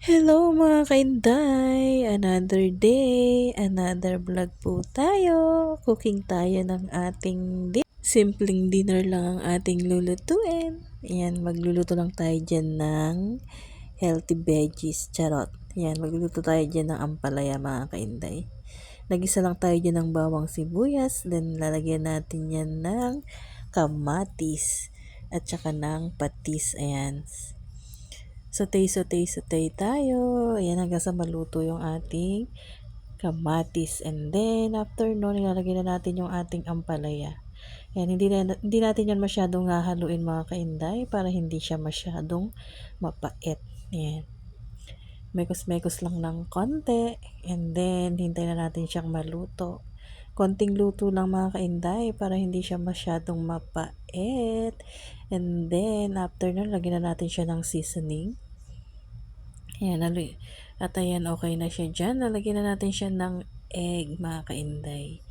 Hello mga kainday! Another day, another vlog po tayo. Cooking tayo ng ating simpleng dinner lang ang ating lulutuin. Ayan, magluluto lang tayo dyan ng healthy veggies. Charot. Ayan, magluluto tayo dyan ng ampalaya mga kainday. Nagisa lang tayo dyan ng bawang sibuyas. Then lalagyan natin yan ng kamatis at saka ng patis. Ayan. Sautay tayo. Ayan, hanggang sa maluto yung ating kamatis. And then, after nun, ilalagay na natin yung ating ampalaya. Ayan, hindi natin yan masyadong hahaluin mga kainday para hindi siya masyadong mapait. Ayan. Mekos-mekos lang ng konti. And then, hintay na natin siyang maluto. Konting luto lang mga kainday para hindi siya masyadong mapait. And then, after nun, lagyan na natin siya ng seasoning. Ayan, at ayan, okay na siya dyan. Lalagyan na natin siya ng egg, mga kainday.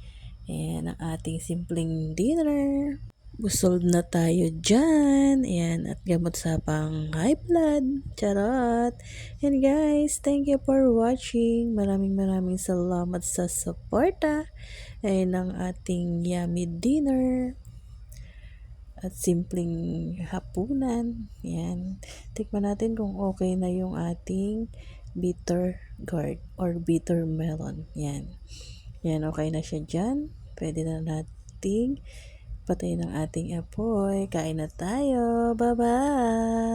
Ayan, ang ating simpleng dinner. Busog na tayo dyan. Ayan, at gamot sa pang high blood. Charot. And guys, thank you for watching. Maraming salamat sa suporta. Ayan ang ating yummy dinner at simpleng hapunan. Yan. Tikman natin kung okay na yung ating bitter gourd or bitter melon. Yan. Yan, okay na siya dyan. Pwede na nating patayin ang ating apoy. Kain na tayo. Bye-bye!